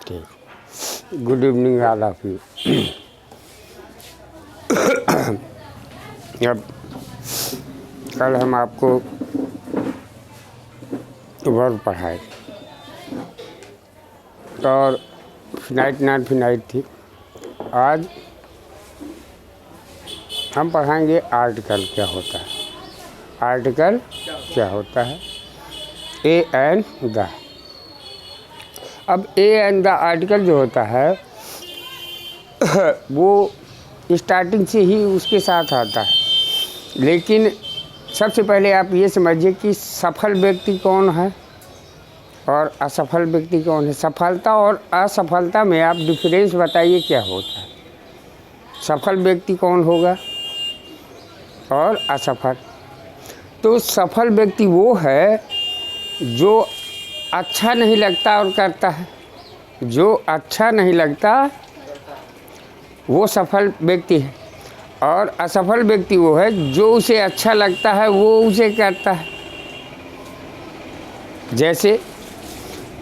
ठीक। Good evening all of you. अब कल हम आपको वर्ब पढ़ाए और फिनाइट नॉन फिनाइट थी। आज हम पढ़ाएंगे आर्टिकल क्या होता है। आर्टिकल क्या होता है? A and the. अब ए एंड द आर्टिकल जो होता है वो स्टार्टिंग से ही उसके साथ आता है, लेकिन सबसे पहले आप ये समझिए कि सफल व्यक्ति कौन है और असफल व्यक्ति कौन है। सफलता और असफलता में आप डिफरेंस बताइए क्या होता है। सफल व्यक्ति कौन होगा और असफल? तो सफल व्यक्ति वो है जो अच्छा नहीं लगता और करता है। जो अच्छा नहीं लगता वो सफल व्यक्ति है, और असफल व्यक्ति वो है जो उसे अच्छा लगता है वो उसे करता है। जैसे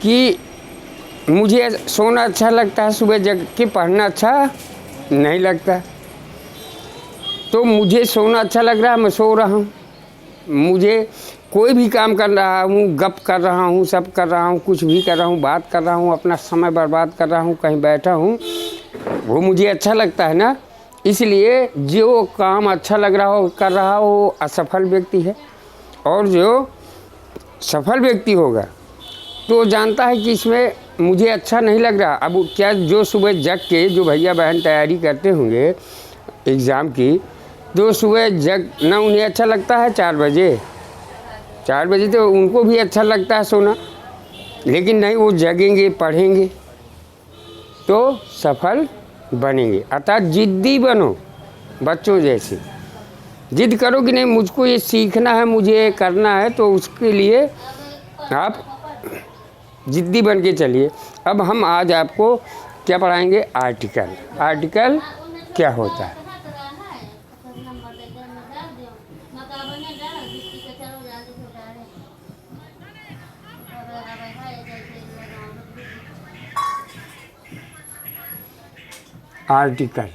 कि मुझे सोना अच्छा लगता है, सुबह जग के पढ़ना अच्छा नहीं लगता, तो मुझे सोना अच्छा लग रहा है, मैं सो रहा हूँ। मुझे कोई भी काम कर रहा हूँ, गप कर रहा हूँ, सब कर रहा हूँ, कुछ भी कर रहा हूँ, बात कर रहा हूँ, अपना समय बर्बाद कर रहा हूँ, कहीं बैठा हूँ, वो मुझे अच्छा लगता है ना। इसलिए जो काम अच्छा लग रहा हो कर रहा हो वो असफल व्यक्ति है। और जो सफल व्यक्ति होगा तो जानता है कि इसमें मुझे अच्छा नहीं लग रहा। अब क्या जो सुबह जग के जो भैया बहन तैयारी करते होंगे एग्ज़ाम की, तो सुबह जग ना उन्हें अच्छा लगता है 4 बजे तो उनको भी अच्छा लगता है सोना, लेकिन नहीं, वो जगेंगे, पढ़ेंगे तो सफल बनेंगे। अर्थात जिद्दी बनो, बच्चों जैसे जिद करो कि नहीं मुझको ये सीखना है, मुझे ये करना है, तो उसके लिए आप जिद्दी बन के चलिए। अब हम आज आपको क्या पढ़ाएंगे? आर्टिकल। आर्टिकल क्या होता है? आर्टिकल।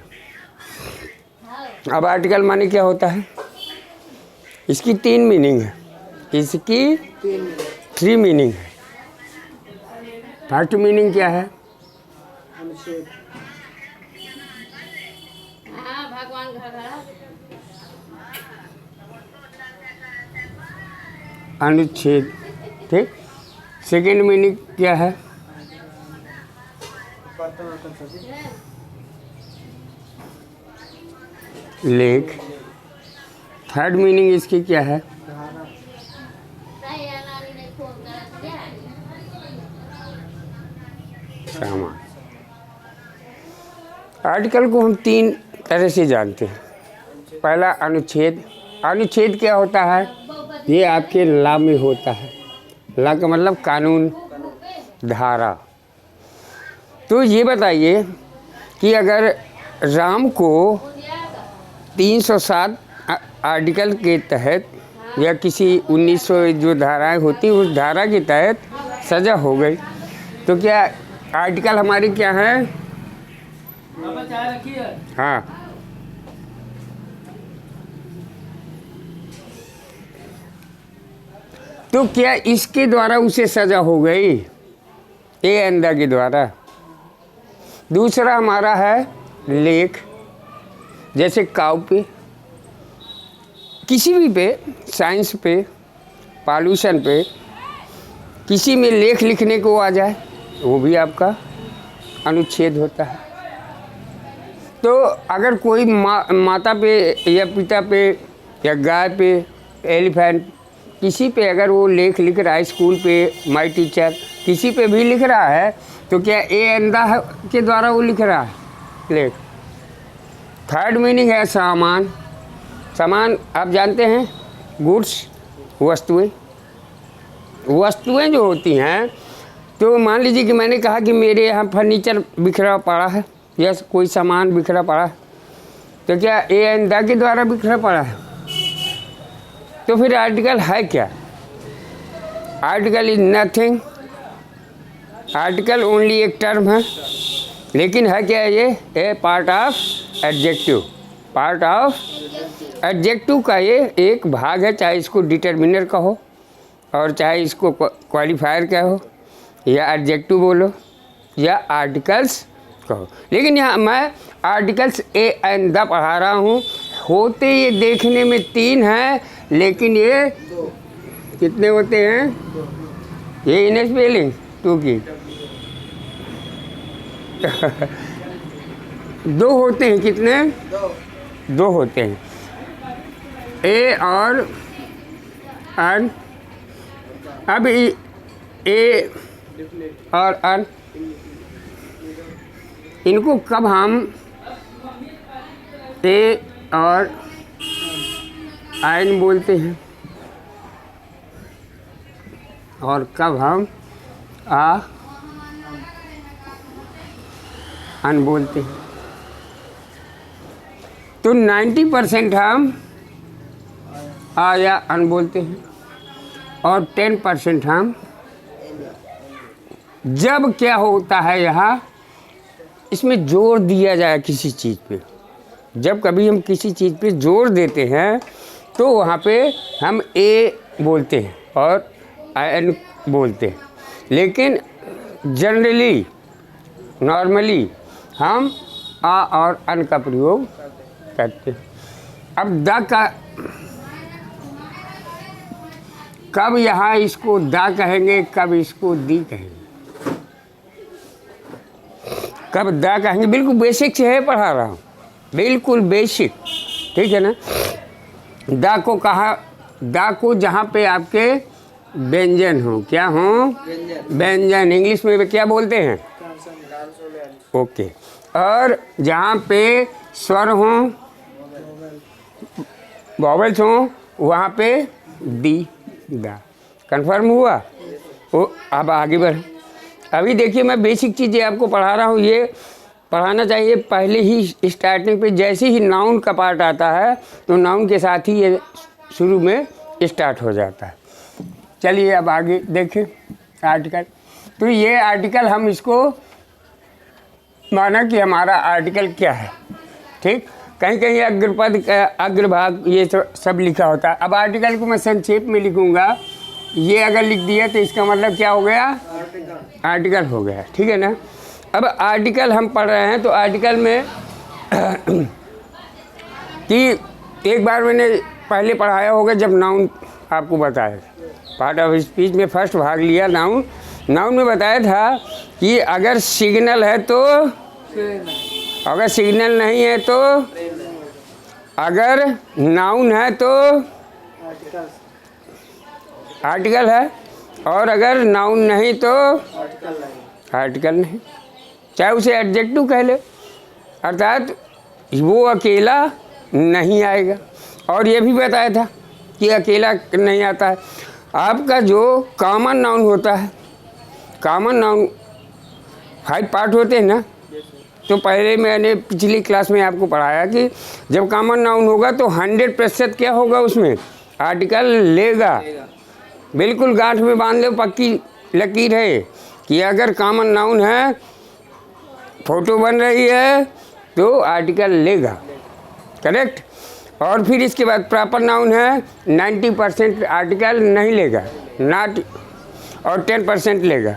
अब आर्टिकल माने क्या होता है? इसकी 3 मीनिंग है। इसकी 3 मीनिंग है। फर्स्ट मीनिंग क्या है? अनुच्छेद। ठीक। सेकेंड मीनिंग क्या है? लेख। थर्ड मीनिंग इसकी क्या है? सामान। आर्टिकल को हम 3 तरह से जानते हैं। पहला अनुच्छेद। अनुच्छेद क्या होता है? ये आपके लॉ में होता है। लॉ का मतलब कानून, धारा। तो ये बताइए कि अगर राम को 307 आर्टिकल के तहत या किसी 1900 जो धाराएं होती उस धारा के तहत सज़ा हो गई, तो क्या आर्टिकल हमारी क्या है? हाँ, तो क्या इसके द्वारा उसे सज़ा हो गई? ए एंड द के द्वारा। दूसरा हमारा है लेख। जैसे काउ पे, किसी भी पे, साइंस पे, पॉल्यूशन पे, किसी में लेख लिखने को आ जाए, वो भी आपका अनुच्छेद होता है। तो अगर कोई माता पे या पिता पे या गाय पे, एलिफेंट, किसी पे अगर वो लेख लिख रहा है, स्कूल पे माय टीचर किसी पे भी लिख रहा है, तो क्या ए एंड द के द्वारा वो लिख रहा है लेख। थर्ड मीनिंग है सामान। सामान आप जानते हैं, गुड्स, वस्तुएं। वस्तुएं जो होती हैं, तो मान लीजिए कि मैंने कहा कि मेरे यहाँ फर्नीचर बिखरा पड़ा है या कोई सामान बिखरा पड़ा है, तो क्या ए एंड द के द्वारा बिखरा पड़ा है? तो फिर आर्टिकल है क्या? Article is nothing article only एक टर्म है, लेकिन है क्या ये? A part of adjective. Part of adjective का ये एक भाग है, चाहे इसको डिटर्मिनर कहो और चाहे इसको क्वालिफायर कहो या एडजेक्टिव बोलो या आर्टिकल्स कहो। लेकिन यहाँ मैं आर्टिकल्स ए एंड द पढ़ा रहा हूँ। होते ये देखने में 3 हैं, लेकिन ये कितने होते हैं? ये इन स्पेलिंग 2 की 2 होते हैं। कितने? 2 होते हैं। ए और अन। अब ए और अन, इनको कब हम ए और आयन बोलते हैं और कब हम आ अन बोलते हैं? तो 90% हम आ या अन बोलते हैं और 10% हम। जब क्या होता है यहाँ, इसमें जोर दिया जाए किसी चीज़ पे, जब कभी हम किसी चीज़ पे जोर देते हैं तो वहाँ पे हम ए बोलते हैं और एन बोलते हैं। लेकिन जनरली नॉर्मली हम आ और अन का प्रयोग करते हैं। अब द का कब यहाँ इसको दा कहेंगे, कब इसको दी कहेंगे, कब दा कहेंगे? बिल्कुल बेसिक से है पढ़ा रहा हूँ, बिल्कुल बेसिक, ठीक है ना। दा को कहा, दा को जहाँ पे आपके व्यंजन हो, क्या हो? व्यंजन। इंग्लिश में क्या बोलते हैं? ओके। और जहाँ पे स्वर हो, वॉवेल्स हो, वहाँ पे दी, दा। कन्फर्म हुआ? वो अब आगे बढ़। अभी देखिए मैं बेसिक चीज़ें आपको पढ़ा रहा हूँ, ये पढ़ाना चाहिए पहले ही स्टार्टिंग पे। जैसे ही नाउन का पार्ट आता है तो नाउन के साथ ही ये शुरू में स्टार्ट हो जाता है। चलिए अब आगे देखें आर्टिकल। तो ये आर्टिकल हम इसको माना कि हमारा आर्टिकल क्या है, ठीक। कहीं कहीं अग्रपद अग्रभाग ये सब लिखा होता है। अब आर्टिकल को मैं संक्षेप में लिखूंगा। ये अगर लिख दिया तो इसका मतलब क्या हो गया? आर्टिकल हो गया, ठीक है ना। अब आर्टिकल हम पढ़ रहे हैं तो आर्टिकल में कि एक बार मैंने पहले पढ़ाया होगा जब नाउन आपको बताया, पार्ट ऑफ स्पीच में फर्स्ट भाग लिया नाउन में बताया था कि अगर सिग्नल है तो, अगर सिग्नल नहीं है तो, अगर नाउन है तो आर्टिकल है, और अगर नाउन नहीं तो आर्टिकल नहीं। चाहे उसे एडजेक्टिव कह ले, अर्थात वो अकेला नहीं आएगा। और ये भी बताया था कि अकेला नहीं आता है। आपका जो कॉमन नाउन होता है, कॉमन नाउन 5 पार्ट होते हैं ना। तो पहले मैंने पिछली क्लास में आपको पढ़ाया कि जब कॉमन नाउन होगा तो 100% क्या होगा उसमें? आर्टिकल लेगा। बिल्कुल गांठ में बांध लो, पक्की लकीर है कि अगर कॉमन नाउन है, फोटो बन रही है तो आर्टिकल लेगा, करेक्ट। और फिर इसके बाद प्रॉपर नाउन है, 90% आर्टिकल नहीं लेगा, नॉट, और 10% लेगा।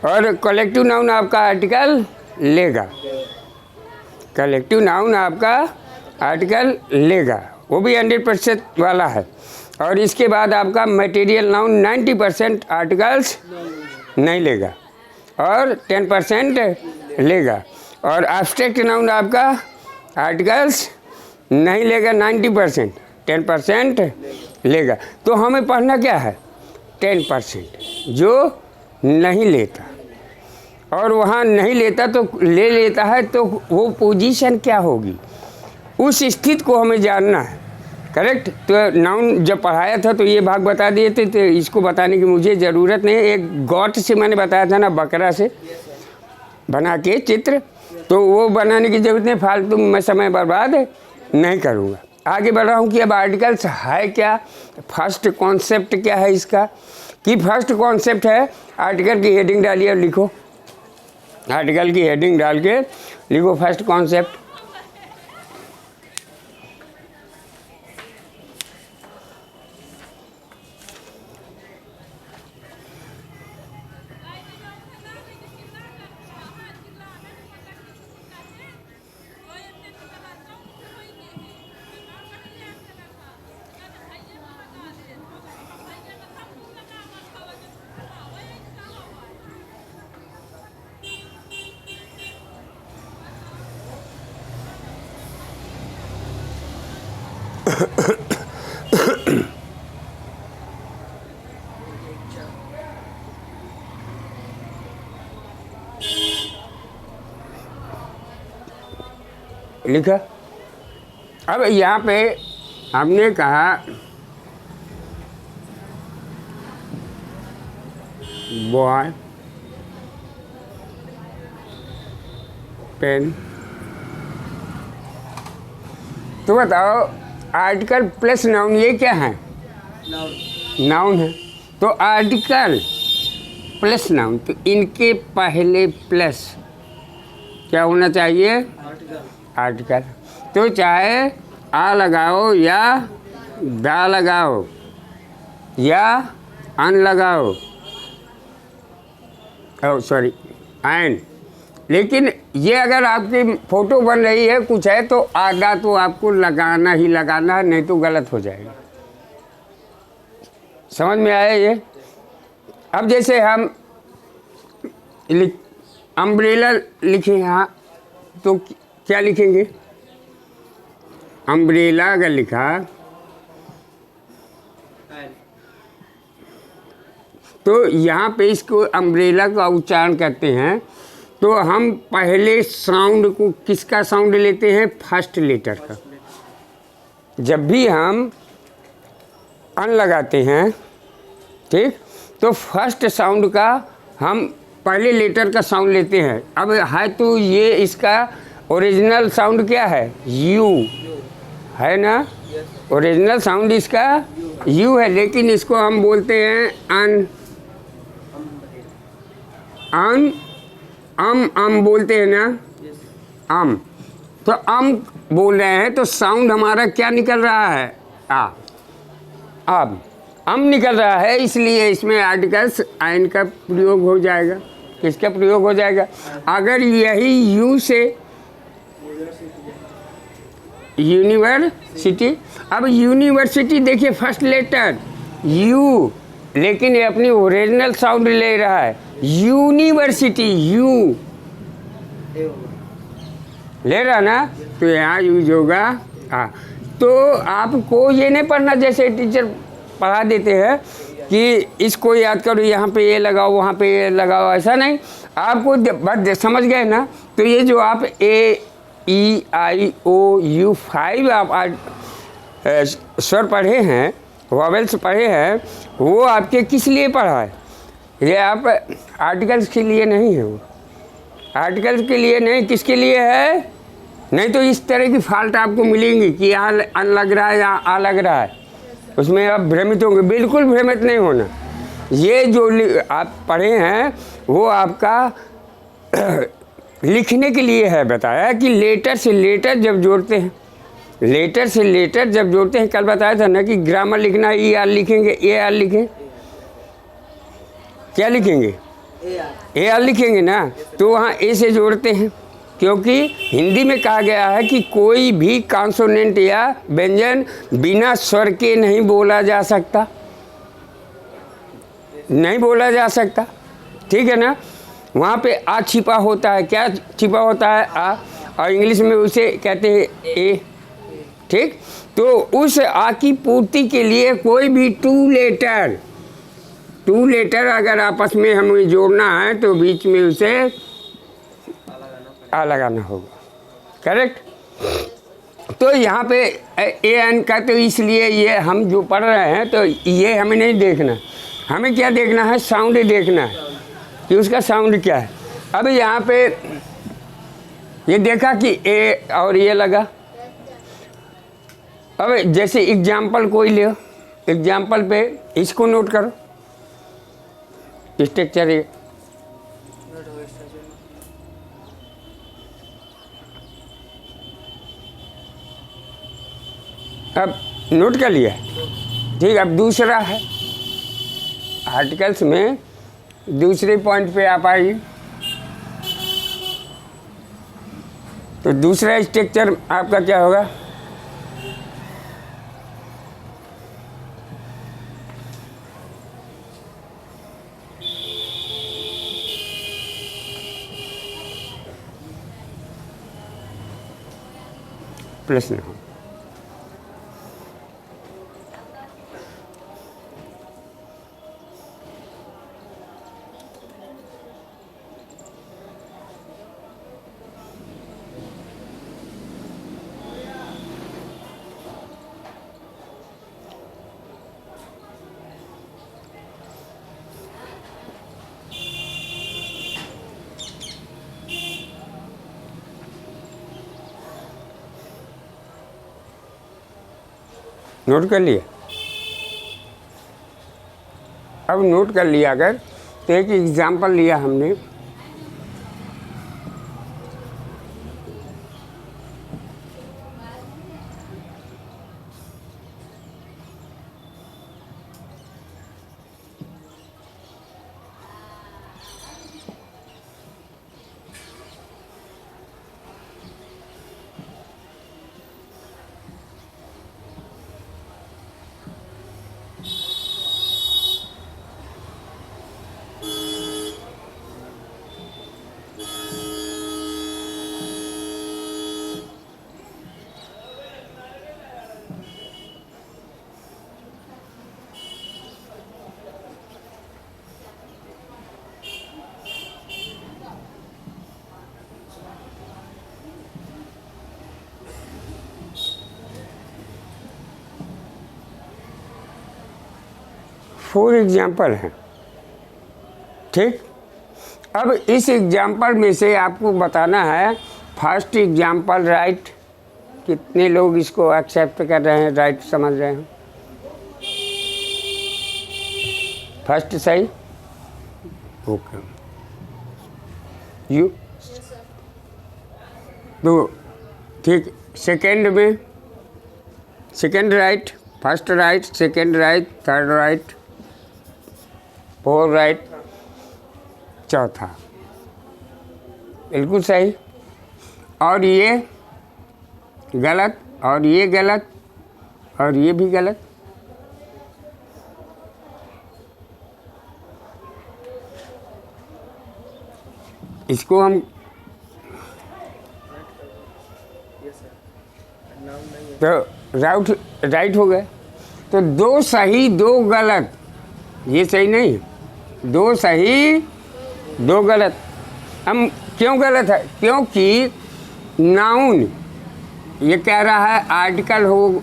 और कलेक्टिव नाउन आपका आर्टिकल लेगा, कलेक्टिव नाउन आपका आर्टिकल लेगा, वो भी 100% वाला है। और इसके बाद आपका मटेरियल नाउन 90% आर्टिकल्स नहीं लेगा और 10% लेगा। और एब्स्ट्रैक्ट नाउन आपका आर्टिकल्स नहीं लेगा, 90%, 10% लेगा। तो हमें पढ़ना क्या है? 10% जो नहीं लेता, और वहाँ नहीं लेता तो ले लेता है, तो वो पोजीशन क्या होगी, उस स्थिति को हमें जानना है, करेक्ट। तो नाउन जब पढ़ाया था तो ये भाग बता दिए थे, तो इसको बताने की मुझे ज़रूरत नहीं। एक गॉट से मैंने बताया था ना, बकरा से बना के चित्र, तो वो बनाने की ज़रूरत नहीं, फालतू मैं समय बर्बाद नहीं करूँगा। आगे बढ़ रहा हूँ कि अब आर्टिकल्स है क्या, फर्स्ट कॉन्सेप्ट क्या है इसका, कि फर्स्ट कॉन्सेप्ट है, आर्टिकल की हेडिंग डालिए और लिखो, आर्टिकल की हेडिंग डाल के लिखो फर्स्ट कॉन्सेप्ट। लिखा। अब यहाँ पे हमने कहा बॉय पेन, तो बताओ आर्टिकल प्लस नाउन ये क्या है? नाउन है। तो आर्टिकल प्लस नाउन, तो इनके पहले प्लस क्या होना चाहिए? आर्टिकल। तो चाहे आ लगाओ या दा लगाओ या अन लगाओ, सॉरी एंड, लेकिन ये अगर आपकी फ़ोटो बन रही है कुछ है तो आधा तो आपको लगाना ही लगाना है, नहीं तो गलत हो जाएगा। समझ में आया ये? अब जैसे हम अम्ब्रेला लिखें यहाँ, तो क्या लिखेंगे? अम्ब्रेला अगर लिखा तो यहाँ पे इसको अम्ब्रेला का उच्चारण करते हैं, तो हम पहले साउंड को किसका साउंड लेते हैं? फर्स्ट लेटर का। जब भी हम अन लगाते हैं, ठीक, तो फर्स्ट साउंड का हम पहले लेटर का साउंड लेते हैं। अब है तो ये इसका ओरिजिनल साउंड क्या है? यू है ना, ओरिजिनल साउंड इसका यू है, लेकिन इसको हम बोलते हैं अन, अन, अम बोलते हैं ना, अम। तो अम बोल रहे हैं तो साउंड हमारा क्या निकल रहा है? आ। अब अम निकल रहा है, इसलिए इसमें आर्टिकल्स आइन का प्रयोग हो जाएगा। किसका प्रयोग हो जाएगा? अगर यही यू से यूनिवर्सिटी, अब यूनिवर्सिटी देखिए फर्स्ट लेटर यू, लेकिन ये अपनी ओरिजिनल साउंड ले रहा है, यूनिवर्सिटी, यू ले रहा ना, तो यहाँ यूज होगा आ। तो आपको ये नहीं पढ़ना जैसे टीचर पढ़ा देते हैं कि इसको याद करो, यहाँ पे ये लगाओ वहाँ पे ये लगाओ, ऐसा नहीं। आपको बस समझ गए ना, तो ये जो आप ए ई आई ओ यू 5 आप स्वर पढ़े हैं, वॉवेल्स पढ़े हैं, वो आपके किस लिए पढ़ा है? ये आप आर्टिकल्स के लिए नहीं है, वो आर्टिकल्स के लिए नहीं, किसके लिए है? नहीं तो इस तरह की फॉल्ट आपको मिलेंगी कि यहाँ अन लग रहा है या आ लग रहा है, उसमें आप भ्रमित होंगे। बिल्कुल भ्रमित नहीं होना। ये जो आप पढ़े हैं वो आपका लिखने के लिए है। बताया कि लेटर से लेटर जब जोड़ते हैं, लेटर से लेटर जब जोड़ते हैं, कल बताया था ना कि ग्रामर लिखना ई आर लिखेंगे, ए आर लिखें, क्या लिखेंगे? ए आर लिखेंगे ना, तो वहाँ ए से जोड़ते हैं, क्योंकि हिंदी में कहा गया है कि कोई भी कॉन्सोनेंट या व्यंजन बिना स्वर के नहीं बोला जा सकता, नहीं बोला जा सकता, ठीक है ना। वहाँ पे आ छिपा होता है, क्या छिपा होता है? आ, और इंग्लिश में उसे कहते हैं ए, ठीक। तो उस आ की पूर्ति के लिए कोई भी टू लेटर अगर आपस में हमें जोड़ना है तो बीच में उसे आ लगाना होगा, करेक्ट। तो यहाँ पे ए एन का, तो इसलिए ये हम जो पढ़ रहे हैं तो ये हमें नहीं देखना, हमें क्या देखना है? साउंड देखना है कि उसका साउंड क्या है। अब यहाँ पे ये देखा कि ए और ये लगा। अब जैसे एग्जाम्पल कोई ले, एग्जाम्पल पे इसको नोट करो, स्ट्रक्चर है। अब नोट कर लिया, ठीक। अब दूसरा है आर्टिकल्स में, दूसरे पॉइंट पे आप आइए। तो दूसरा स्ट्रक्चर आपका क्या होगा? प्रश्न हो। नोट कर लिया? अब नोट कर लिया अगर, तो एक एग्जाम्पल लिया हमने। फोर एग्जाम्पल हैं, ठीक। अब इस एग्जाम्पल में से आपको बताना है फर्स्ट एग्जाम्पल राइट। कितने लोग इसको एक्सेप्ट कर रहे हैं, राइट समझ रहे हैं? फर्स्ट सही, ओके। यू दो, ठीक। सेकेंड में, second right, first right, second right, third right, four right, चौथा बिल्कुल सही। और ये गलत, और ये गलत, और ये भी गलत। इसको हम तो राइट हो गए। तो दो सही दो गलत, ये सही नहीं, दो सही दो गलत। हम क्यों गलत है? क्योंकि नाउन ये कह रहा है आर्टिकल हो,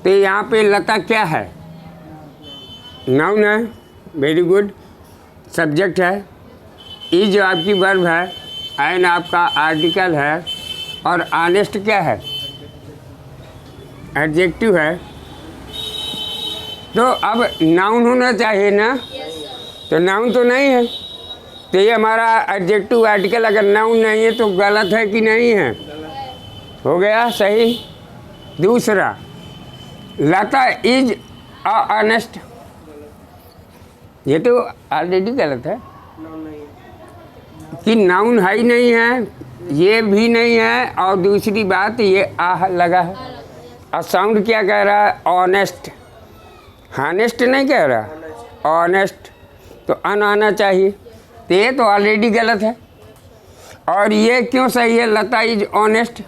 तो यहाँ पे लता क्या है? नाउन है, वेरी गुड। सब्जेक्ट है, इज आपकी वर्ब है, एन आपका आर्टिकल है, और ऑनेस्ट क्या है? एडजेक्टिव है। तो अब नाउन होना चाहिए ना, तो नाउन तो नहीं है, तो ये हमारा एडजेक्टिव आर्टिकल अगर नाउन नहीं है तो गलत है कि नहीं है? हो गया सही। दूसरा, लता इज ऑनेस्ट, ये तो ऑलरेडी गलत है कि नाउन है ही नहीं है, ये भी नहीं है। और दूसरी बात, ये आह लगा है, और साउंड क्या कह रहा है? ऑनेस्ट। हानेस्ट नहीं कह रहा, ऑनेस्ट, तो अन आना चाहिए, तो ये तो ऑलरेडी गलत है। और ये क्यों सही है? लता इज ऑनेस्ट,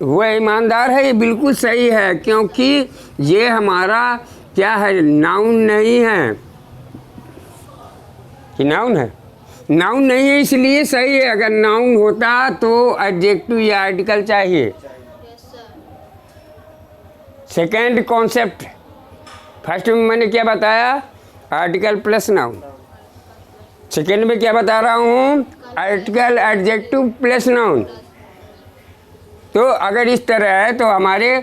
वो ईमानदार है, ये बिल्कुल सही है, क्योंकि ये हमारा क्या है? नाउन नहीं है कि नाउन है? नाउन नहीं है इसलिए सही है। अगर नाउन होता तो एडजेक्टिव या आर्टिकल चाहिए। सेकेंड कॉन्सेप्ट, फर्स्ट में मैंने क्या बताया? Article plus noun. सेकेंड में क्या बता रहा हूँ? Article adjective plus noun. तो अगर इस तरह है तो हमारे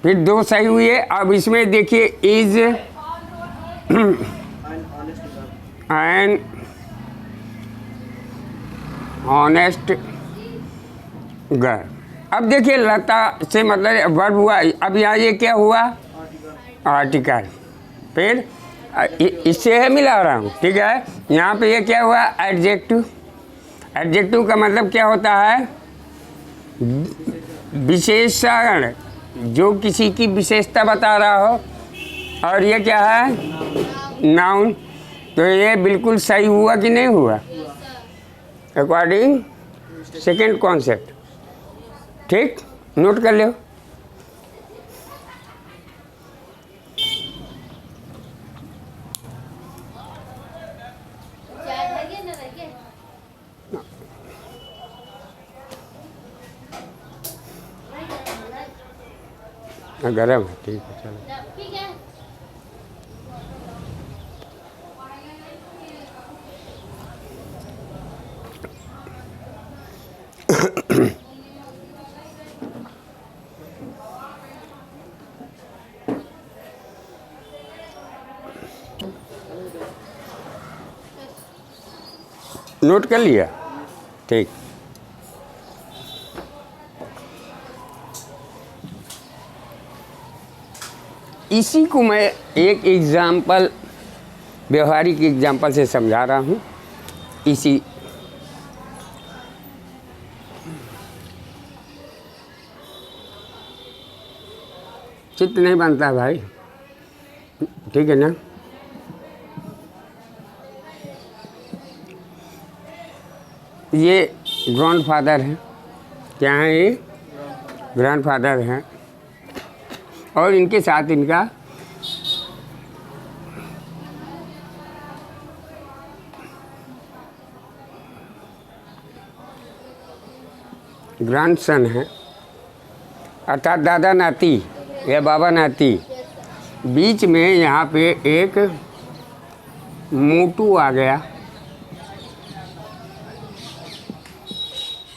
फिर दो सही हुए। अब इसमें देखिए इज एन ऑनेस्ट गर्ल। अब देखिए लता से मतलब वर्ब हुआ, अब यहाँ ये क्या हुआ, आर्टिकल। फिर इससे है मिला रहा हूँ, ठीक है। यहाँ पे ये क्या हुआ, एडजेक्टिव। एडजेक्टिव का मतलब क्या होता है, विशेषण, जो किसी की विशेषता बता रहा हो। और ये क्या है, नाउन। तो ये बिल्कुल सही हुआ कि नहीं हुआ, अकॉर्डिंग सेकेंड कॉन्सेप्ट। ठीक, नोट कर लो। गरम है, ठीक है, चलो। नोट कर लिया, ठीक। इसी को मैं एक एग्जाम्पल, व्यवहारिक एग्जाम्पल से समझा रहा हूँ। इसी चित्त नहीं बनता भाई, ठीक है ना। ये ग्रैंडफादर हैं, क्या हैं ये, ग्रैंडफादर हैं, और इनके साथ इनका ग्रैंडसन है, अर्थात दादा नाती या बाबा नाती। बीच में यहाँ पे एक मोटू आ गया,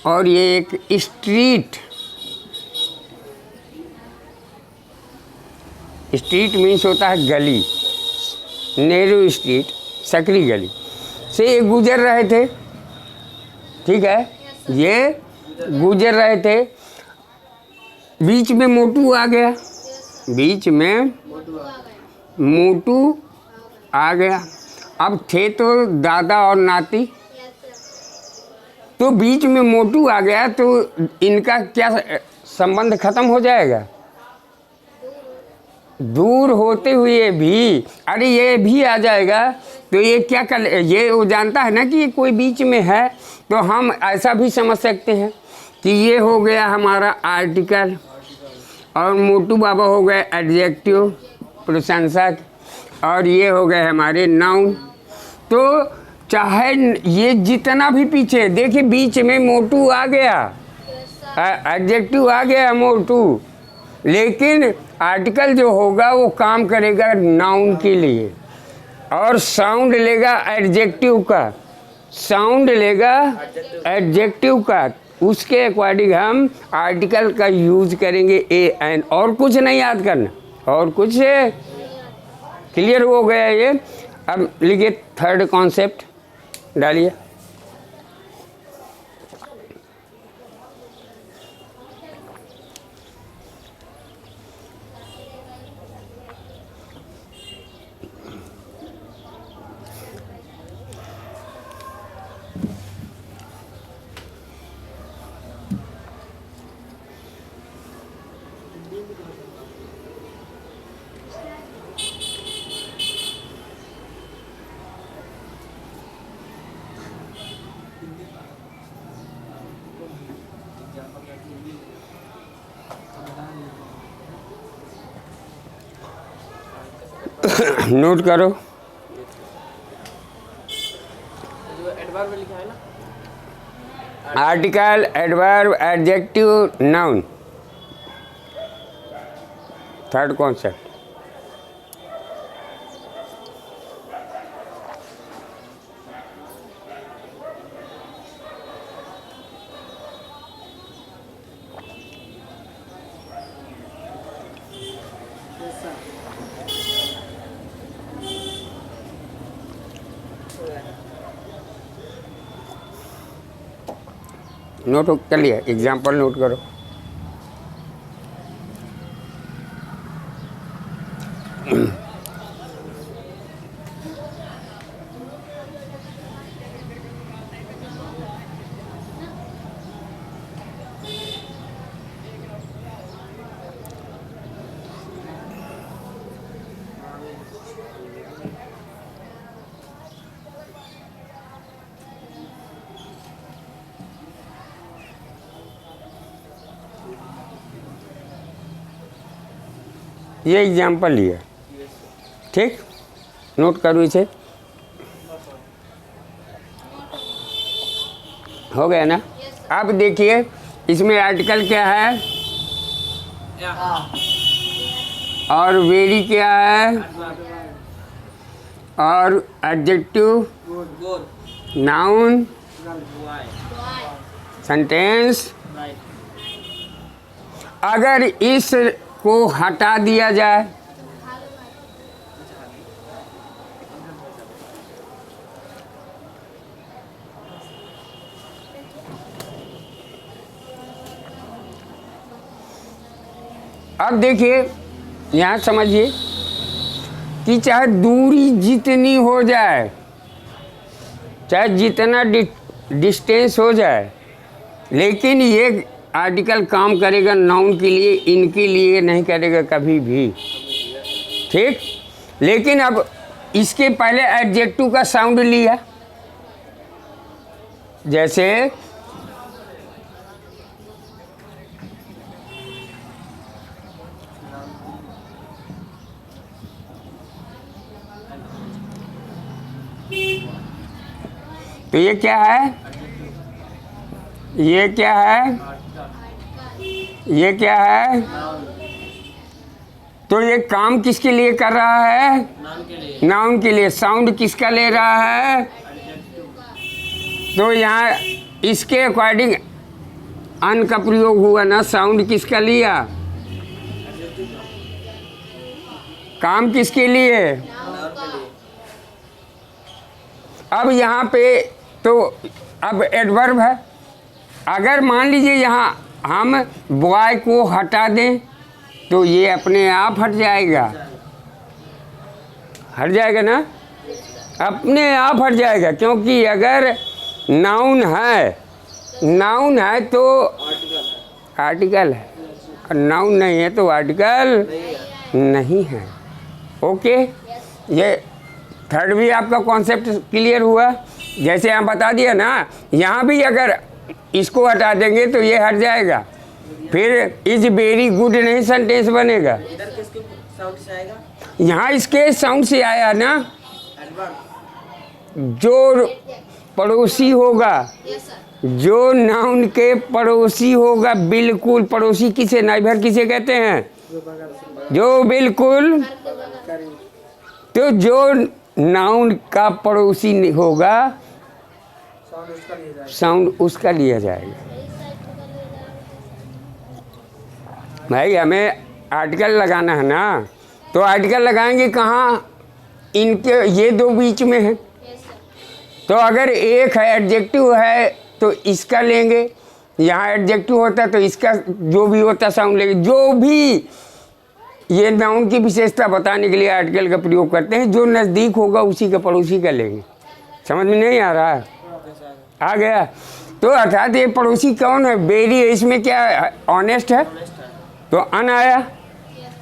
और ये एक स्ट्रीट, स्ट्रीट मीन्स होता है गली, नेहरू स्ट्रीट, सकरी गली से ये गुजर रहे थे, ठीक है। ये गुजर रहे थे, बीच में मोटू आ गया, बीच में मोटू आ गया। अब थे तो दादा और नाती, तो बीच में मोटू आ गया, तो इनका क्या संबंध खत्म हो जाएगा, दूर होते हुए भी। अरे ये भी आ जाएगा तो ये क्या कर, ये वो जानता है ना कि ये कोई बीच में है, तो हम ऐसा भी समझ सकते हैं कि ये हो गया हमारा आर्टिकल, और मोटू बाबा हो गए एडजेक्टिव, प्रशंसक, और ये हो गए हमारे नाउन। तो चाहे ये जितना भी पीछे देखिए, बीच में मोटू आ गया, एडजेक्टिव आ गया मोटू, लेकिन आर्टिकल जो होगा वो काम करेगा नाउन के लिए, और साउंड लेगा एडजेक्टिव का, साउंड लेगा एडजेक्टिव का। उसके अकॉर्डिंग हम आर्टिकल का यूज करेंगे ए एन, और कुछ नहीं याद करना, और कुछ। क्लियर हो गया ये। अब लिखिए थर्ड कॉन्सेप्ट डालिए। नोट करो, article, adverb, adjective, noun, third concept. Note कर लिया, एग्जाम्पल नोट करो। ये एग्जाम्पल लिया, ठीक, नोट करो इसे। हो गया ना? अब देखिए इसमें आर्टिकल क्या है और वेरी क्या है और एडजेक्टिव, नाउन, सेंटेंस। अगर इस को हटा दिया जाए अब देखिए यहाँ समझिए कि चाहे दूरी जितनी हो जाए, चाहे जितना डिस्टेंस हो जाए, लेकिन ये आर्टिकल काम करेगा नाउन के लिए, इनके लिए नहीं करेगा कभी भी, ठीक। लेकिन अब इसके पहले एडजेक्टिव का साउंड लिया, जैसे तो ये क्या है, ये क्या है, ये क्या है, तो ये काम किसके लिए कर रहा है, नाउन के लिए। साउंड किसका ले रहा है, तो यहाँ इसके अकॉर्डिंग अन का प्रयोग हुआ ना, साउंड किसका लिया, काम किसके लिए। अब यहाँ पे तो अब एडवर्ब है, अगर मान लीजिए यहाँ हम बॉय को हटा दें तो ये अपने आप हट जाएगा, हट जाएगा ना, अपने आप हट जाएगा, क्योंकि अगर नाउन है तो आर्टिकल है, और नाउन नहीं है तो आर्टिकल नहीं है। ओके, ये थर्ड भी आपका कॉन्सेप्ट क्लियर हुआ। जैसे हम बता दिया ना, यहाँ भी अगर इसको हटा देंगे तो ये हट जाएगा, फिर इज वेरी गुड नहीं सेंटेंस बनेगा। इधर किसके साउंड से आएगा, यहाँ इसके साउंड से आया ना, जो पड़ोसी होगा, जो नाउन के पड़ोसी होगा, बिल्कुल पड़ोसी किसे, नाइबर किसे कहते हैं, जो बिल्कुल, तो जो नाउन का पड़ोसी होगा साउंड उसका लिया जाएगा। भाई हमें आर्टिकल लगाना है ना, तो आर्टिकल लगाएंगे कहाँ, इनके ये दो बीच में है, तो अगर एक है एडजेक्टिव है तो इसका लेंगे, यहाँ एडजेक्टिव होता तो इसका जो भी होता साउंड लेंगे। जो भी ये नाउन की विशेषता बताने के लिए आर्टिकल का प्रयोग करते हैं, जो नज़दीक होगा उसी का पड़ोसी का लेंगे। समझ में नहीं आ रहा है, आ गया। तो अर्थात ये पड़ोसी कौन है, बेरी है, इसमें क्या ऑनेस्ट है, तो अन आया।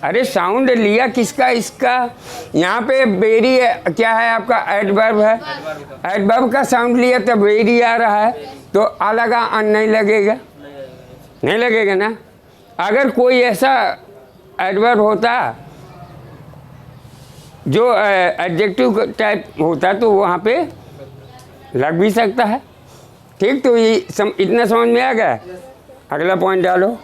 अरे साउंड लिया किसका, इसका, यहाँ पे बेरी है, क्या है आपका एडवर्ब है, एडवर्ब का साउंड लिया तो बेरी आ रहा है, तो आ लगा अन नहीं लगेगा, नहीं लगेगा ना। अगर कोई ऐसा एडवर्ब होता जो एडजेक्टिव टाइप होता तो वहाँ पे लग भी सकता है, ठीक। तो ये इतना समझ में आ गया। अगला पॉइंट डालो।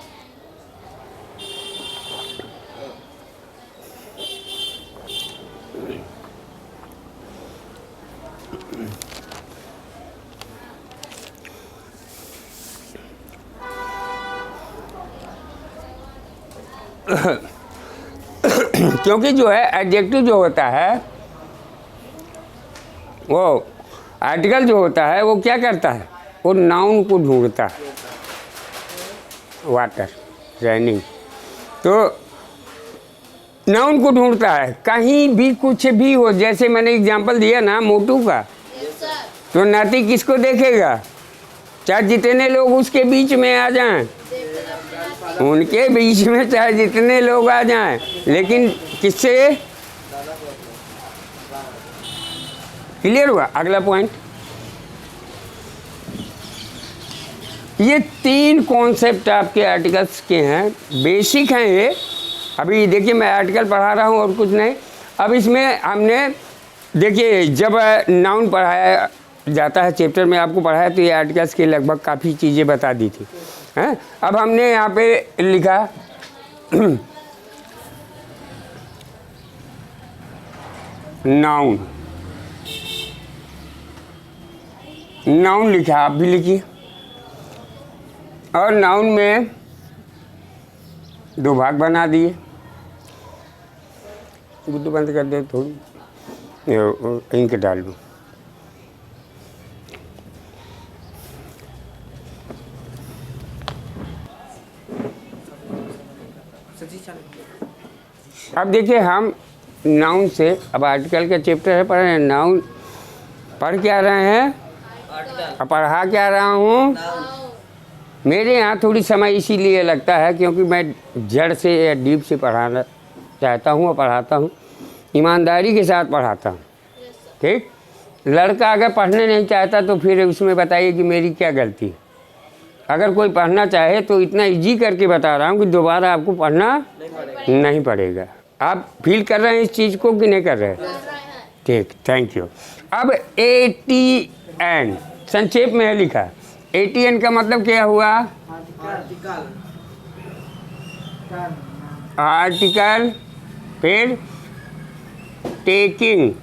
क्योंकि जो है एडजेक्टिव जो होता है वो आर्टिकल जो होता है वो क्या करता है, वो नाउन को ढूंढता है। वाटर, रैनिंग, तो नाउन को ढूंढता है। कहीं भी कुछ भी हो, जैसे मैंने एग्जांपल दिया ना मोटू का, तो नाती किसको देखेगा, चाहे जितने लोग उसके बीच में आ जाएं, उनके बीच में चाहे जितने लोग आ जाएं, लेकिन किससे, क्लियर हुआ। अगला पॉइंट, ये 3 कॉन्सेप्ट आपके आर्टिकल्स के हैं, बेसिक हैं ये। अभी देखिए मैं आर्टिकल पढ़ा रहा हूँ और कुछ नहीं। अब इसमें हमने देखिए जब नाउन पढ़ाया जाता है चैप्टर में, आपको पढ़ाया तो ये आर्टिकल्स की लगभग काफ़ी चीज़ें बता दी थी, हैं। अब हमने यहाँ पे लिखा नाउन, नाउन लिखा, आप भी लिखिए। और नाउन में 2 भाग बना दिए। गुड्डू बंद कर दे, थोड़ी इंक डाल दूँ। अब देखिए हम नाउन से, अब आर्टिकल का चैप्टर है, पढ़ रहे हैं नाउन, पढ़ क्या रहे हैं, अब पढ़ा क्या रहा हूँ। मेरे यहाँ थोड़ी समय इसीलिए लगता है क्योंकि मैं जड़ से या डीप से पढ़ाना चाहता हूँ और पढ़ाता हूँ, ईमानदारी के साथ पढ़ाता हूँ, ठीक। लड़का अगर पढ़ने नहीं चाहता तो फिर उसमें बताइए कि मेरी क्या गलती है। अगर कोई पढ़ना चाहे तो इतना इजी करके बता रहा हूँ कि दोबारा आपको पढ़ना नहीं पड़ेगा। आप फील कर रहे हैं इस चीज़ को कि नहीं कर रहे हैं, ठीक, थैंक यू। अब ATN संक्षेप में है लिखा। ATN का मतलब क्या हुआ, आर्टिकल, फिर टेकिंग,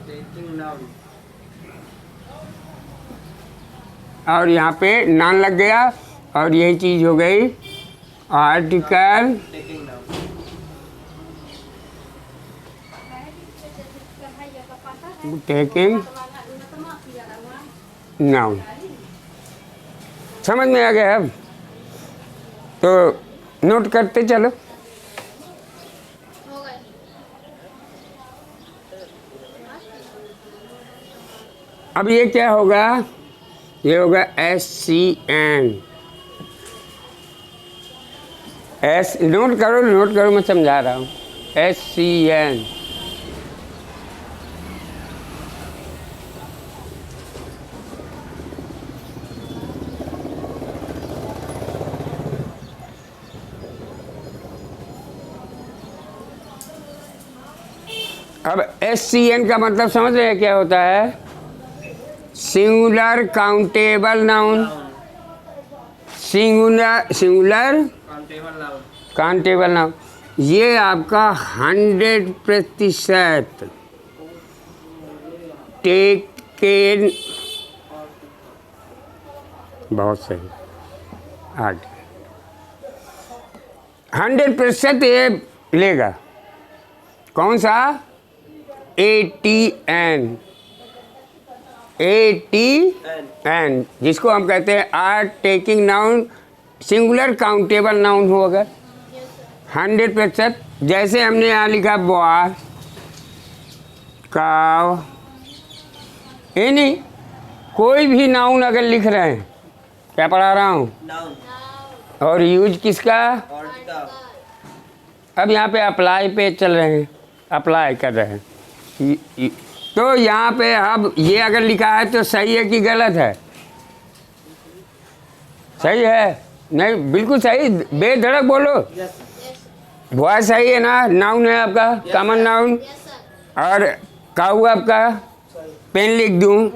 और यहाँ पे नाउन लग गया, और यही चीज़ हो गई आर्टिकल, टेकिंग नाउन। समझ में आ गया। अब तो नोट करते चलो। अब ये क्या होगा, ये होगा SCN। नोट करो, मैं समझा रहा हूँ। SCN, अब SCN का मतलब समझ रहे हैं क्या होता है, singular countable noun, singular countable noun. ये आपका 100% टेकन, बहुत सही, 100% ये लेगा। कौन सा, ATN, जिसको हम कहते हैं are taking noun, singular countable noun हो अगर 100%। जैसे हमने यहाँ लिखा बॉय, काव, नहीं, कोई भी नाउन अगर लिख रहे हैं, क्या पढ़ा रहा हूँ, और यूज किसका, अब यहाँ पे अप्लाई पे चल रहे हैं, अप्लाई कर रहे हैं। तो यहाँ पे अब ये अगर लिखा है तो सही है कि गलत है, सही है, नहीं बिल्कुल सही, बेधड़क बोलो। बॉय सही है ना, नाउन है आपका, कॉमन नाउन। और काऊ आपका, पेन लिख दूँ,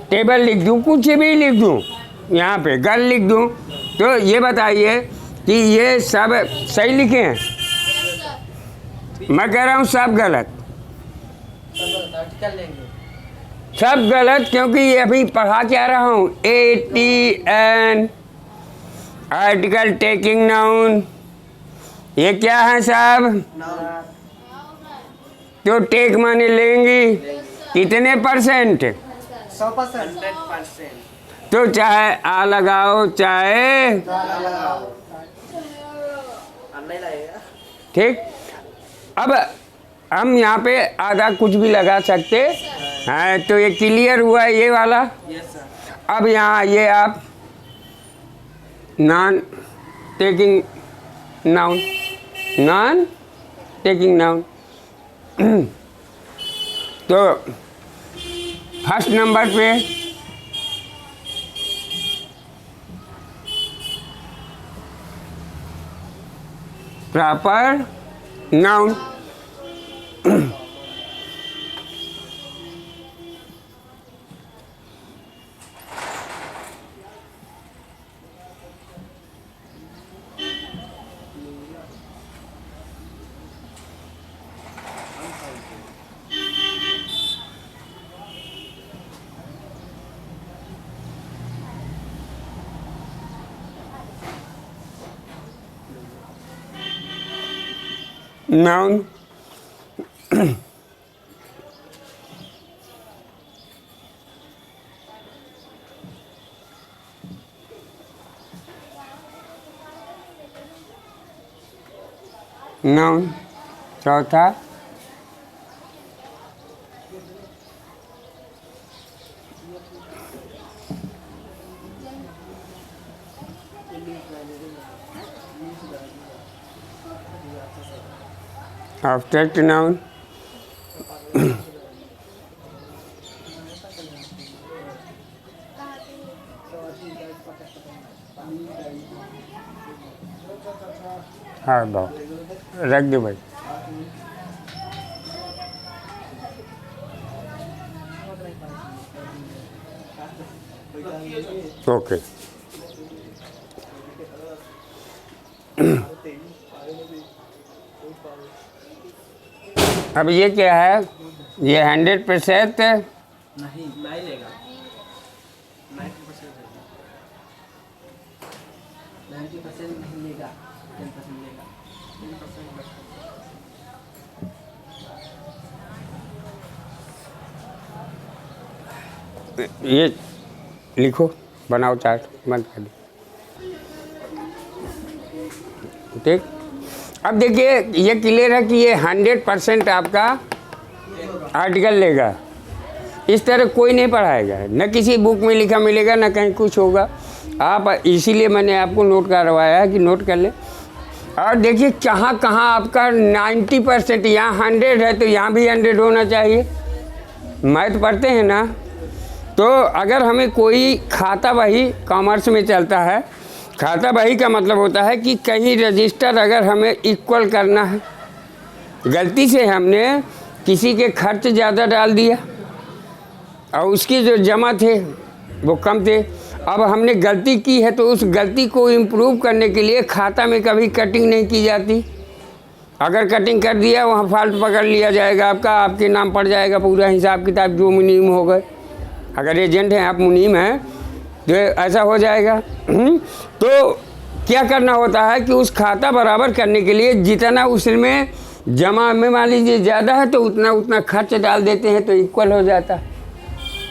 टेबल लिख दूँ, कुछ भी लिख दूँ, यहाँ पे गर्ल लिख दूँ, तो ये बताइए कि ये सब सही लिखे हैं। मैं कह रहा हूँ सब गलत, सब गलत, क्योंकि ये अभी पढ़ा क्या रहा हूँ, ATN, आर्टिकल टेकिंग नाउन। ये क्या है साहब, तो टेक माने लेंगी कितने परसेंट? 100%। 100%। तो चाहे आ लगाओ चाहे अब नहीं लगेगा। ठीक। अब हम यहाँ पे आधा कुछ भी लगा सकते हैं। तो ये क्लियर हुआ ये वाला। Yes sir. अब यहाँ ये आप non taking noun, non taking noun. तो फर्स्ट नंबर पे प्रॉपर नाउन। Noun noun. चौथा ऑब्जेक्ट नाउन। हाँ बहुत रख दो भाई। ओके। अब ये क्या है? ये 100% नहीं लेगा। 90% 90% नहीं लेगा। 10% लेगा। 10% ये लिखो, बनाओ चार्ट, बंद कर दो। ठीक। अब देखिए ये क्लियर है कि ये 100% आपका आर्टिकल लेगा। इस तरह कोई नहीं पढ़ाएगा, न किसी बुक में लिखा मिलेगा न कहीं कुछ होगा। आप इसीलिए मैंने आपको नोट करवाया है कि नोट कर ले। और देखिए कहाँ कहाँ आपका 90%, यहाँ 100 है तो यहाँ भी 100 होना चाहिए। मैथ पढ़ते हैं ना, तो अगर हमें कोई खाता बही कॉमर्स में चलता है, खाता बही का मतलब होता है कि कहीं रजिस्टर अगर हमें इक्वल करना है, गलती से हमने किसी के खर्च ज़्यादा डाल दिया और उसके जो जमा थे वो कम थे, अब हमने गलती की है तो उस गलती को इम्प्रूव करने के लिए खाता में कभी कटिंग नहीं की जाती। अगर कटिंग कर दिया वहाँ फॉल्ट पकड़ लिया जाएगा आपका, आपके नाम पड़ जाएगा पूरा हिसाब किताब, जो मुनीम हो गए। अगर एजेंट हैं आप, मुनीम हैं, तो ऐसा हो जाएगा। तो क्या करना होता है कि उस खाता बराबर करने के लिए जितना उसमें जमा में मान लीजिए ज़्यादा है तो उतना उतना खर्च डाल देते हैं तो इक्वल हो जाता है।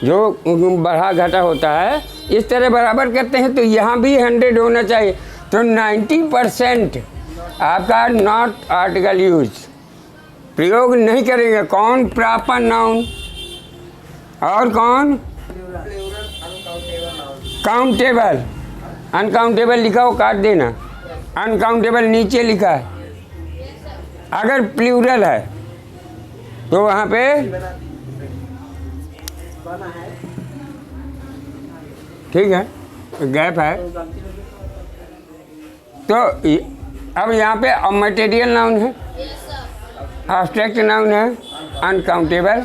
जो बढ़ा घटा होता है इस तरह बराबर करते हैं। तो यहाँ भी 100 होना चाहिए। तो 90% आपका नॉट आर्टिकल यूज, प्रयोग नहीं करेंगे। कौन? Proper noun. और कौन? काउंटेबल। अनकाउंटेबल लिखा हो काट देना, अनकाउंटेबल नीचे लिखा है। अगर प्लूरल है तो वहाँ पे ठीक है, गैप है। तो अब यहाँ पे मटेरियल नाउन है, एब्स्ट्रैक्ट नाउन है, अनकाउंटेबल।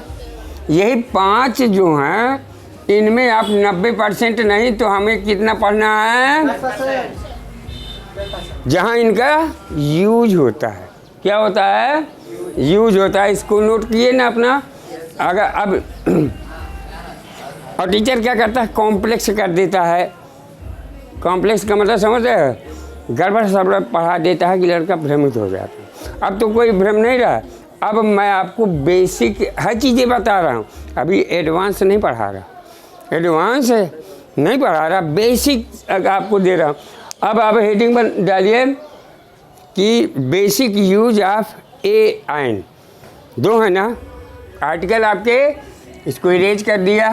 यही 5 जो हैं इनमें आप 90% नहीं तो हमें कितना पढ़ना है? जहाँ इनका यूज होता है। क्या होता है? यूज होता है। इसको नोट किए ना अपना। अगर अब और टीचर क्या करता है? कॉम्प्लेक्स कर देता है। कॉम्प्लेक्स का मतलब समझ रहे हो? गड़बड़ सड़बड़ पढ़ा देता है कि लड़का भ्रमित हो जाता है। अब तो कोई भ्रम नहीं रहा। अब मैं आपको बेसिक हर चीज़ें बता रहा हूँ, अभी एडवांस नहीं पढ़ा रहा, एडवांस नहीं पढ़ा रहा, बेसिक आपको दे रहा हूँ। अब आप हेडिंग पर डालिए कि बेसिक यूज ऑफ एन, दो है ना आर्टिकल आपके, इसको इरेज कर दिया।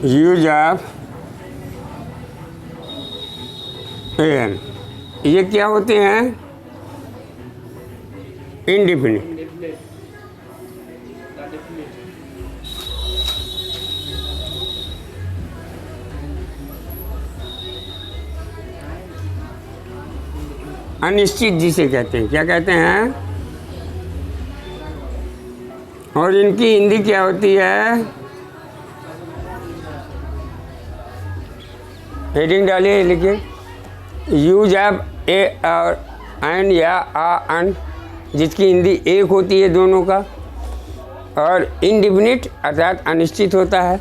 यूज ऑफ एन, ये क्या होते हैं? इंडिफिनिट। Indefinite. The definite. अनिश्चित जिसे कहते हैं, क्या कहते हैं? और इनकी हिंदी क्या होती है? हेडिंग डालिए, लिखिए यूज ऑफ ए और एन या आ अन, जिसकी हिंदी एक होती है दोनों का, और इनडिफिनिट अर्थात अनिश्चित होता है।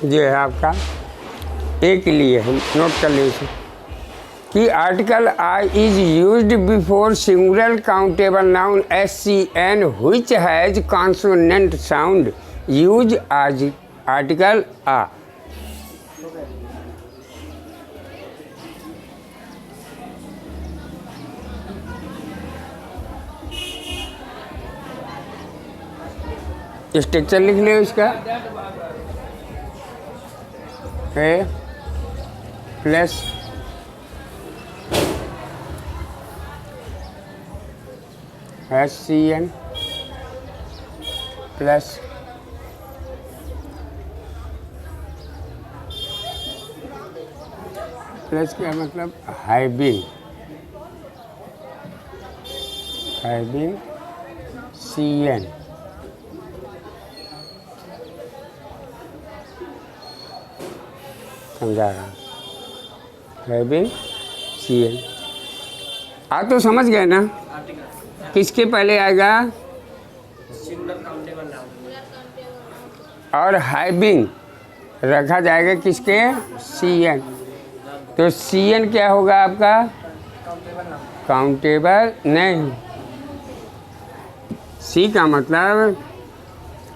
ये है आपका एक लिए हम नोट कर लीजिए कि article I is used before singular countable noun SCN which has consonant sound use आज आर्टिकल आ। स्ट्रक्चर लिख ले इसका, ए प्लस SCN प्लस प्लस क्या मतलब हाइबिंग CN समझा रहा हैविंग CN। आप तो समझ गए ना आर्टिकल किसके पहले आएगा सिंगुलर काउंटेबल नाउन और हैविंग रखा जाएगा किसके CN। तो CN क्या होगा आपका काउंटेबल नाउन काउंटेबल नहीं, C का मतलब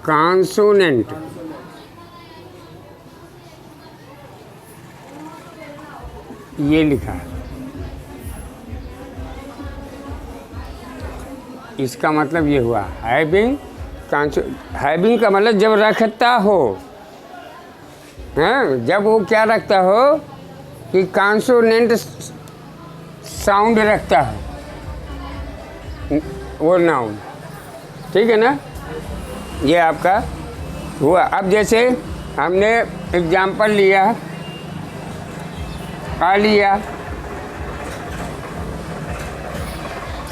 कॉन्सोनेंट, ये लिखा है। इसका मतलब ये हुआ हैविंग। हैविंग का मतलब जब रखता हो, हैं, जब वो क्या रखता हो कि कॉन्सोनेंट साउंड रखता है वो नाउन। ठीक है ना, ये आपका हुआ। अब जैसे हमने एग्जाम्पल लिया, आ लिया,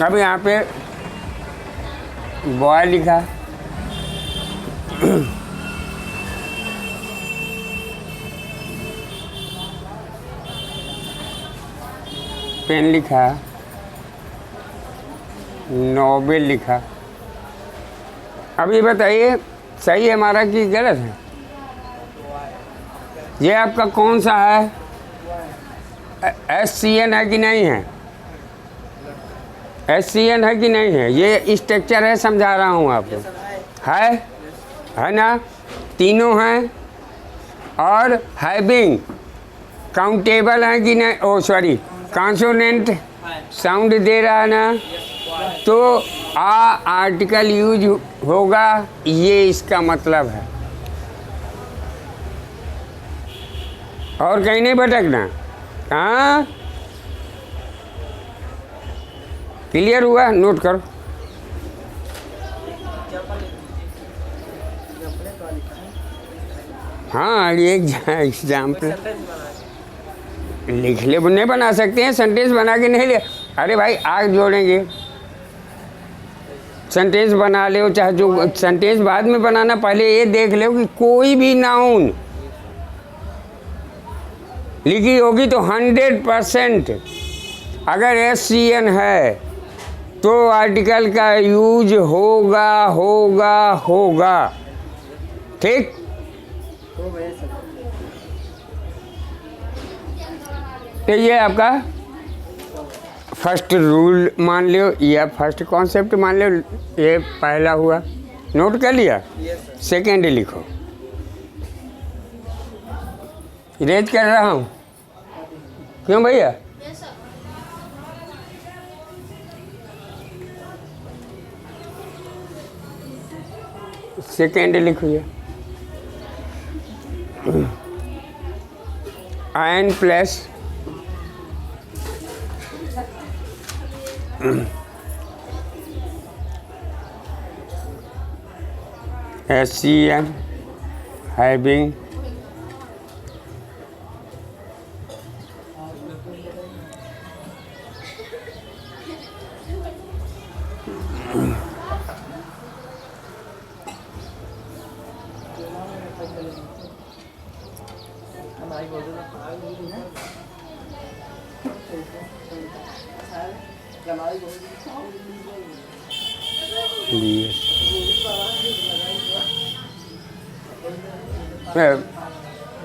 अब यहाँ पे बॉय लिखा, पेन लिखा, नोवेल लिखा। अब ये बताइए सही है हमारा कि गलत है? ये आपका कौन सा है? SCN है कि नहीं है? SCN है कि नहीं है? ये स्ट्रक्चर है, समझा रहा हूँ आपको। है ना, तीनों हैं। और हैविंग काउंटेबल है कि नहीं? ओ सॉरी, कॉन्सोनेंट साउंड दे रहा है ना, तो आर्टिकल यूज होगा, ये इसका मतलब है। और कहीं नहीं भटकना। हाँ, क्लियर हुआ? नोट करो। हाँ, एक एग्जाम्पल लिख ले, नहीं बना सकते हैं, सेंटेंस बना के नहीं ले। अरे भाई आग जोड़ेंगे, सेंटेंस बना ले, चाहे जो सेंटेंस बाद में बनाना, पहले ये देख लो कि कोई भी नाउन लिखी होगी तो 100% अगर SCN है तो आर्टिकल का यूज होगा होगा होगा। ठीक, तो ये आपका फर्स्ट रूल मान लो, या फर्स्ट कॉन्सेप्ट मान लो, ये पहला हुआ। नोट कर लिया? सेकेंड लिखो, इरेज कर रहा हूँ। क्यों भैया? सेकेंड लिखो ये ion plus SCN having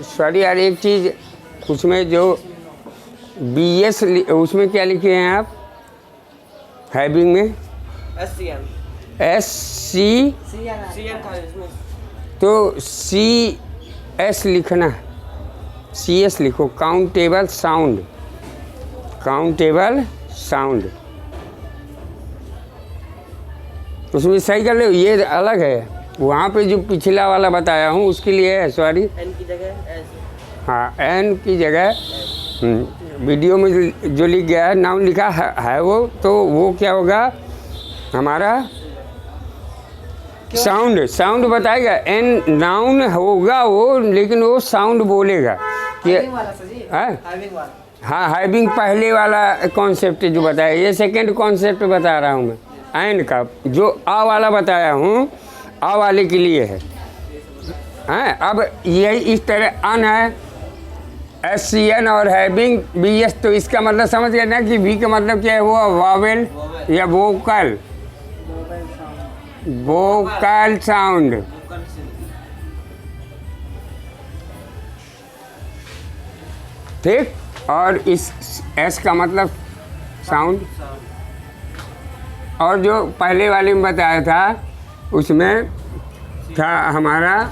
sorry यार, एक चीज़ उसमें जो BS उसमें क्या लिखे हैं आप हैविंग में? SCN तो CS लिखना, CS लिखो, काउंटेबल साउंड, काउंटेबल साउंड। उसमें सही कर लो, ये अलग है। वहाँ पे जो पिछला वाला बताया हूँ उसके लिए है, सॉरी। N की जगह S। हाँ, N की जगह वीडियो में जो लिख गया है, नाउन लिखा है वो, तो वो क्या होगा हमारा? साउंड बताएगा। N नाउन होगा वो, लेकिन वो साउंड बोलेगा कि हाँ, हैविंग पहले वाला कॉन्सेप्ट जो बताया, ये सेकंड कॉन्सेप्ट बता रहा हूँ मैं। एंड का जो आ वाला बताया हूँ, आ वाले के लिए है। हैं, अब यही इस तरह अन है, SCN और हैविंग BS, तो इसका मतलब समझ गए ना कि V का मतलब क्या है? वो वावेल या वोकल, वोकल साउंड। ठीक, और इस S का मतलब साउंड। और जो पहले वाले में बताया था उसमें था हमारा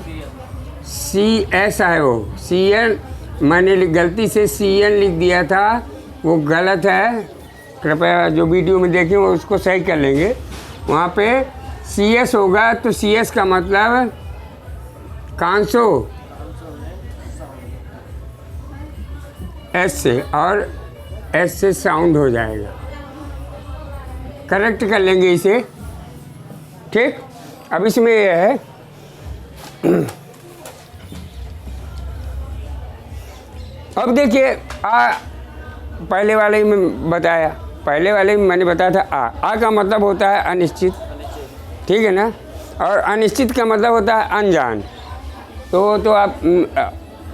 CS है, वो CN मैंने गलती से CN लिख दिया था, वो गलत है। कृपया जो वीडियो में देखें वो उसको सही कर लेंगे। वहाँ पे सी एस होगा तो सी एस का मतलब कांसो एस से, और एस से साउंड हो जाएगा। करेक्ट कर लेंगे इसे, ठीक। अब इसमें यह है अब देखिए पहले वाले में बताया, पहले वाले में मैंने बताया था आ का मतलब होता है अनिश्चित, ठीक है ना, और अनिश्चित का मतलब होता है अनजान। तो आप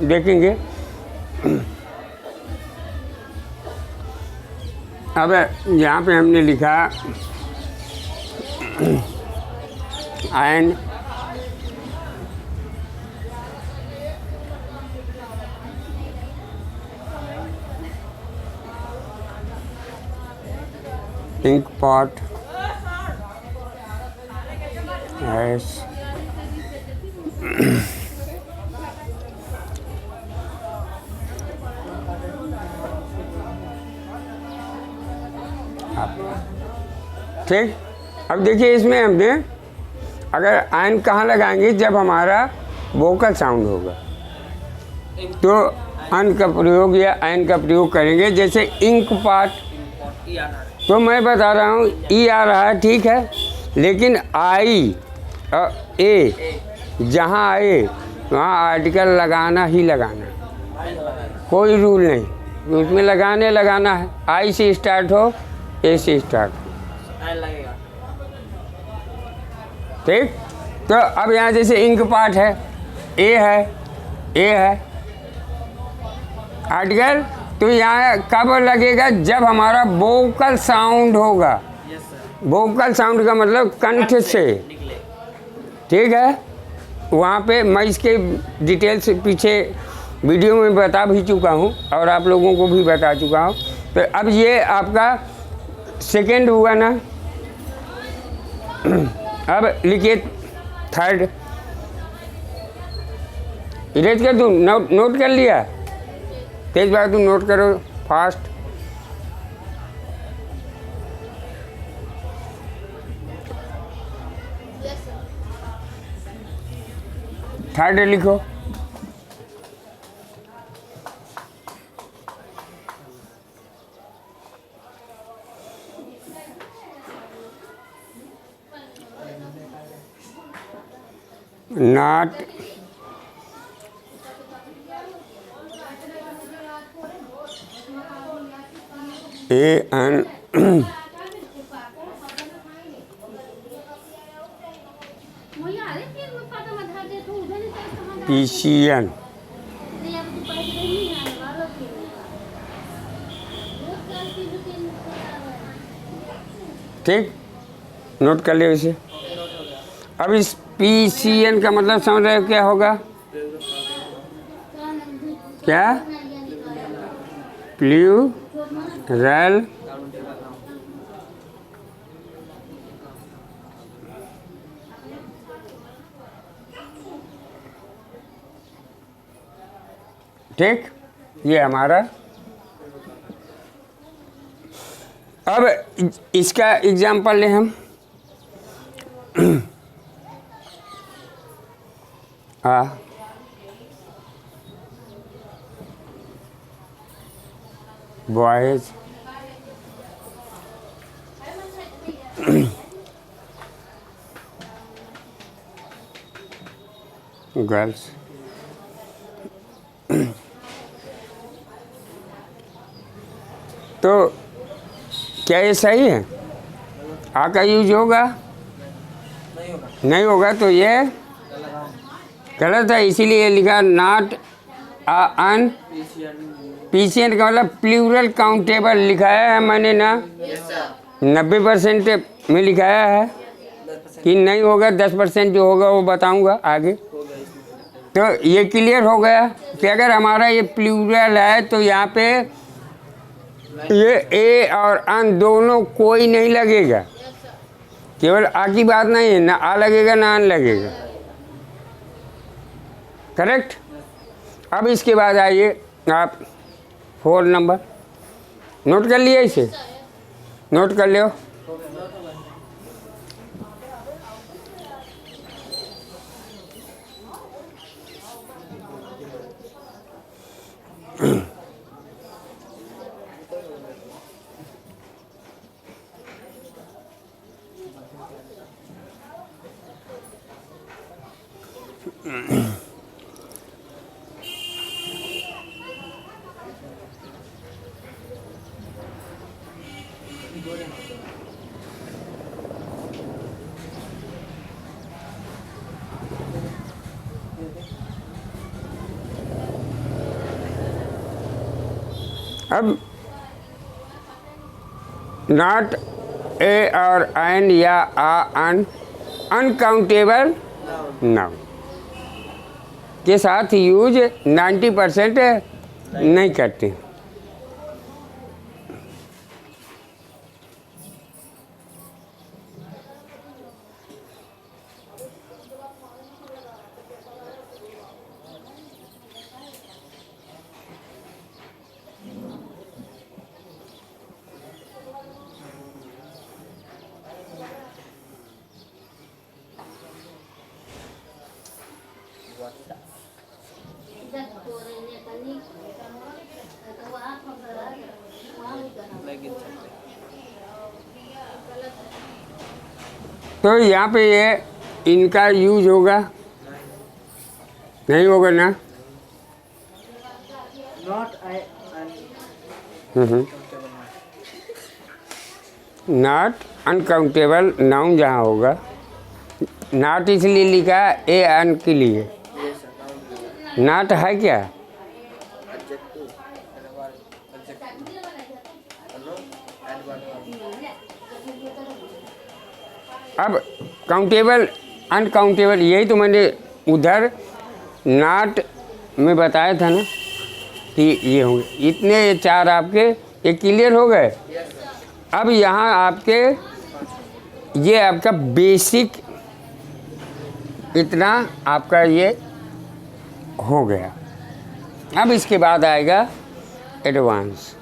देखेंगे। अब यहाँ पे हमने लिखा एंड ink pot as ठीक। अब देखिए इसमें हमने अगर आयन कहाँ लगाएंगे, जब हमारा वोकल साउंड होगा तो अन का प्रयोग या आयन का प्रयोग करेंगे। जैसे इंक पार्ट, तो मैं बता रहा हूँ ई आ रहा है, ठीक है, लेकिन आई और ए जहाँ आए वहाँ आर्टिकल लगाना ही लगाना, कोई रूल नहीं, उसमें लगाना है। आई से स्टार्ट हो, ए से स्टार्ट हो, लगेगा, ठीक। तो अब यहाँ जैसे इंक पार्ट है, ए है आर्टिकल, तो यहाँ कब लगेगा, जब हमारा वोकल साउंड होगा। वोकल साउंड का मतलब कंठ से, ठीक है। वहाँ पे मैं इसके डिटेल्स पीछे वीडियो में बता भी चुका हूँ और आप लोगों को भी बता चुका हूँ। तो अब ये आपका सेकेंड हुआ ना। अब लिखिए थर्ड, इरेज कर दूँ, नोट कर लिया, तेज बात तुम नोट करो फास्ट। थर्ड लिखो, नॉट ए एन पीसीएन, ठीक, नोट कर लियो इसे। अब इस पीसीएन का मतलब समझ रहे हो क्या होगा, क्या, प्लूरल ठीक, ये हमारा। अब इसका एग्जाम्पल लें हम। बॉयज गर्ल्स, तो क्या ये सही है? आ का यूज होगा? नहीं होगा, तो ये गलत है, इसीलिए लिखा नॉट अन पीसीएन का मतलब प्लूरल काउंटेबल लिखाया है मैंने ना। 90% में लिखाया है कि नहीं होगा, 10% जो होगा वो बताऊंगा आगे। तो ये क्लियर हो गया कि अगर हमारा ये प्लूरल है तो यहाँ पे ये ए और अन दोनों कोई नहीं लगेगा, केवल आ की बात नहीं है, ना आ लगेगा ना अन लगेगा, करेक्ट। अब इसके बाद आइए आप 4 नंबर, नोट कर लिया, इसे नोट कर लियो। अब नॉट ए और एन या अनकाउंटेबल नाउन के साथ यूज 90% नहीं करते। लेकिन तो यहाँ पे ये इनका यूज होगा नहीं होगा ना? Not I not uncountable noun जहाँ होगा, नॉट इसलिए लिखा है ए अन के लिए। नॉट है क्या? अब काउंटेबल अनकाउंटेबल यही तो मैंने उधर नॉट में बताया था ना कि ये होंगे इतने, ये चार आपके ये क्लियर हो गए। अब यहाँ आपके ये आपका बेसिक इतना आपका ये हो गया। अब इसके बाद आएगा एडवांस।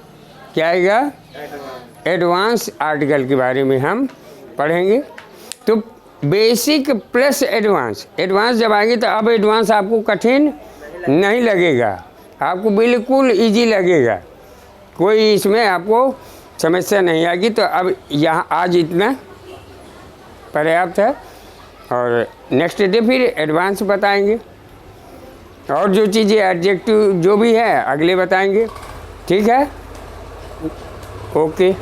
क्या आएगा? एडवांस आर्टिकल के बारे में हम पढ़ेंगे। तो बेसिक प्लस एडवांस, एडवांस जब आएगी तो अब एडवांस आपको कठिन नहीं लगेगा, आपको बिल्कुल इजी लगेगा, कोई इसमें आपको समस्या नहीं आएगी। तो अब यहाँ आज इतना पर्याप्त है और नेक्स्ट डे फिर एडवांस बताएंगे और जो चीज़ें एडजेक्टिव जो भी है अगले बताएंगे। ठीक है, ओके।